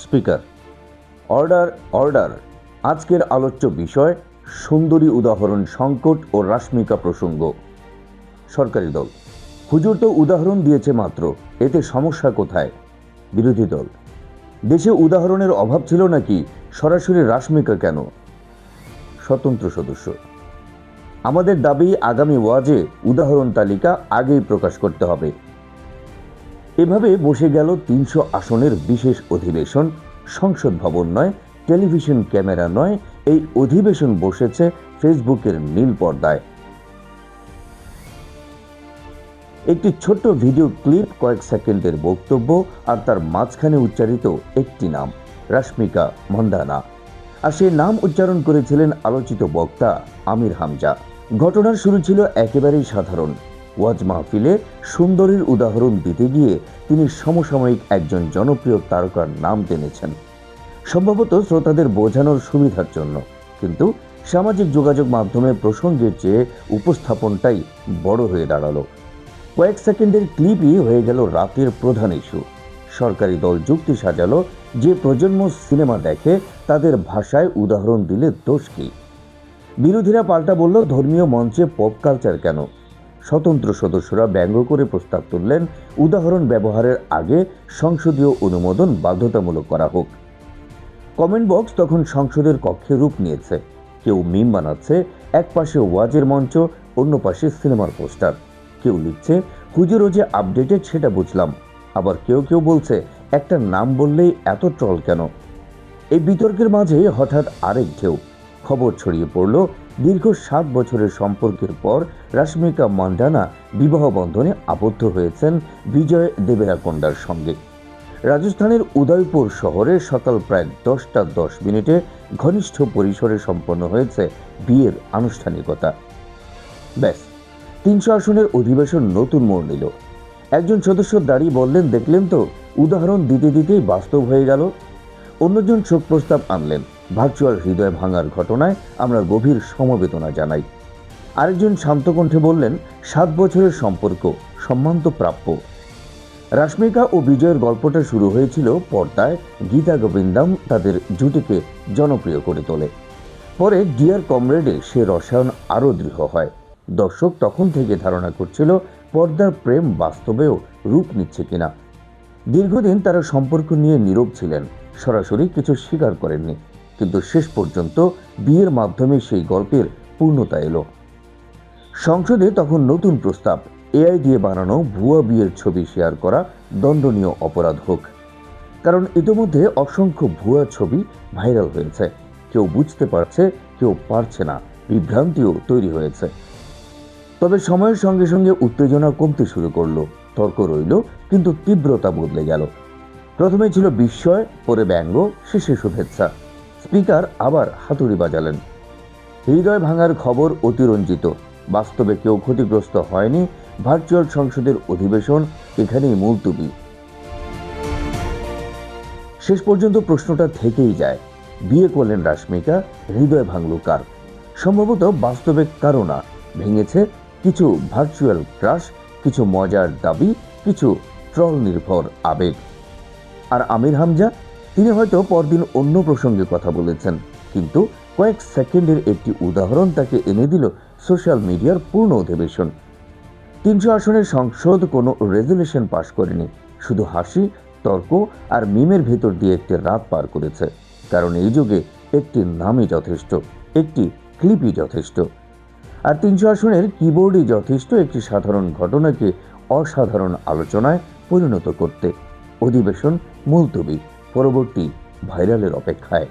Speaker order order. আজকের আলোচ্য বিষয় সুন্দরী উদাহরণ সংকট ও রাশমিকা প্রসঙ্গ। সরকারি দল হুজুর তো উদাহরণ দিয়েছে মাত্র, এতে সমস্যা কোথায়? বিরোধী দল দেশে উদাহরণের অভাব ছিল নাকি, সরাসরি রাশমিকা কেন? স্বতন্ত্র সদস্য আমাদের দাবি আগামী ওয়াজে উদাহরণ তালিকা আগেই প্রকাশ করতে হবে। এভাবে বসে গেল ৩০০ আসনের বিশেষ অধিবেশন। সংসদ ভবন নয়, টেলিভিশন ক্যামেরা নয়, এই অধিবেশন বসেছে ফেসবুকের নীল পর্দায়। একটি ছোট্ট ভিডিও ক্লিপ, কয়েক সেকেন্ডের বক্তব্য, আর তার মাঝখানে উচ্চারিত একটি নাম, রাশমিকা মান্দানা। আর সেই নাম উচ্চারণ করেছিলেন আলোচিত বক্তা আমির হামজা। ঘটনার শুরু ছিল একেবারেই সাধারণ। ওয়াজ মাহফিলে সুন্দরীর উদাহরণ দিতে গিয়ে তিনি সমসাময়িক একজন জনপ্রিয় তারকার নাম টেনেছেন, সম্ভবত শ্রোতাদের বোঝানোর সুবিধার জন্য। কিন্তু সামাজিক যোগাযোগ মাধ্যমে প্রসঙ্গের চেয়ে উপস্থাপনটাই বড় হয়ে দাঁড়ালো। কয়েক সেকেন্ডের ক্লিপই হয়ে গেল রাতের প্রধান ইস্যু। সরকারি দল যুক্তি সাজালো, যে প্রজন্ম সিনেমা দেখে তাদের ভাষায় উদাহরণ দিলে দোষ কি? বিরোধীরা পাল্টা বলল, ধর্মীয় মঞ্চে পপ কালচার কেন? স্বতন্ত্র সদস্যরা ব্যঙ্গ করে প্রস্তাব তুললেন, উদাহরণ ব্যবহারের আগে সংসদীয় অনুমোদন বাধ্যতামূলক করা হোক। কমেন্ট বক্স তখন সংসদের কক্ষে রূপ নিয়েছে। কেউ মিম বানাচ্ছে, এক পাশে ওয়াজের মঞ্চ, অন্য পাশে সিনেমার পোস্টার। কেউ লিখছে, হুজুরও যে আপডেটেড সেটা বুঝলাম। আবার কেউ কেউ বলছে, একটা নাম বললেই এত ট্রল কেন? এই বিতর্কের মাঝে হঠাৎ আরেক ঢেউ। খবর ছড়িয়ে পড়ল, দীর্ঘ 7 বছরের সম্পর্কের পর রাশমিকা মান্দানা বিবাহ বন্ধনে আবদ্ধ হয়েছেন বিজয় দেবেরাকোন্ডার সঙ্গে। রাজস্থানের উদয়পুর শহরে সকাল প্রায় 10টা 10 মিনিটে ঘনিষ্ঠ পরিসরে সম্পন্ন হয়েছে বিয়ের আনুষ্ঠানিকতা। ব্যাস, ৩০০ আসনের অধিবেশন নতুন মোড় নিল। একজন সদস্য দাঁড়িয়ে বললেন, দেখলেন তো, উদাহরণ দিতে দিতেই বাস্তব হয়ে গেল। অন্যজন শোক প্রস্তাব আনলেন, ভার্চুয়াল হৃদয় ভাঙার ঘটনায় আমরা গভীর সমবেদনা জানাই। আরেকজন শান্ত কণ্ঠে বললেন, 7 বছরের সম্পর্ক, সম্মান তো প্রাপ্য। রাশমিকা ও বিজয়ের গল্পটা শুরু হয়েছিল পর্দায়। গীতা গোবিন্দম তাদের জুটিকে জনপ্রিয় করে তোলে। পরে ডিয়ার কমরেডে সে রসায়ন আরও দৃঢ় হয়। দর্শক তখন থেকে ধারণা করছিল পর্দার প্রেম বাস্তবেও রূপ নিচ্ছে কিনা। দীর্ঘদিন তারা সম্পর্ক নিয়ে নীরব ছিলেন, সরাসরি কিছু স্বীকার করেননি। কিন্তু শেষ পর্যন্ত বিয়ের মাধ্যমে সেই গল্পের পূর্ণতা এলো। সংসদে তখন নতুন প্রস্তাব, এআই দিয়ে বানানো ভুয়া বিয়ের ছবি শেয়ার করা দণ্ডনীয় অপরাধ হোক। কারণ ইতিমধ্যে অসংখ্য ভুয়া ছবি ভাইরাল হয়েছে। কেউ বুঝতে পারছে, কেউ পারছে না, বিভ্রান্তিও তৈরি হয়েছে। তবে সময়ের সঙ্গে সঙ্গে উত্তেজনা কমতে শুরু করলো। তর্ক রইল, কিন্তু তীব্রতা বদলে গেল। প্রথমে ছিল বিস্ময়, পরে ব্যঙ্গ, শেষে শুভেচ্ছা। স্পিকার আবার হাতুড়ি বাজালেন। হৃদয় ভাঙার খবর অতিরঞ্জিত, বাস্তবে কেউ ক্ষতিগ্রস্ত হয়নি। ভার্চুয়াল সংসদের অধিবেশন এখানেই মুলতুবি। শেষ পর্যন্ত প্রশ্নটা থেকেই যায়, বিয়ে করলেন রাশমিকা, হৃদয় ভাঙল কার? সম্ভবত বাস্তবে কারো না, ভেঙেছে কিছু ভার্চুয়াল ক্রাশ, কিছু মজার দাবি, কিছু ট্রল নির্ভর আবেগ। আর আমির হামজা, তিনি হয়তো পরদিন অন্য প্রসঙ্গে কথা বলেছেন, কিন্তু কয়েক সেকেন্ডের একটি উদাহরণ তাকে এনে দিল সোশ্যাল মিডিয়ার পূর্ণ অধিবেশন। ৩০০ আসনের সংসদ কোনো রেজুলেশন পাশ করেনি, শুধু হাসি, তর্ক আর মিমের ভেতর দিয়ে একটি রাত পার করেছে। কারণ এই যুগে একটি নামই যথেষ্ট, একটি ক্লিপই যথেষ্ট। আর ৩০০ আসনের কিবোর্ডই যথেষ্ট একটি সাধারণ ঘটনাকে অসাধারণ আলোচনায় পরিণত করতে। অধিবেশন মুলতবি, পরবর্তী ভাইরালের অপেক্ষায়।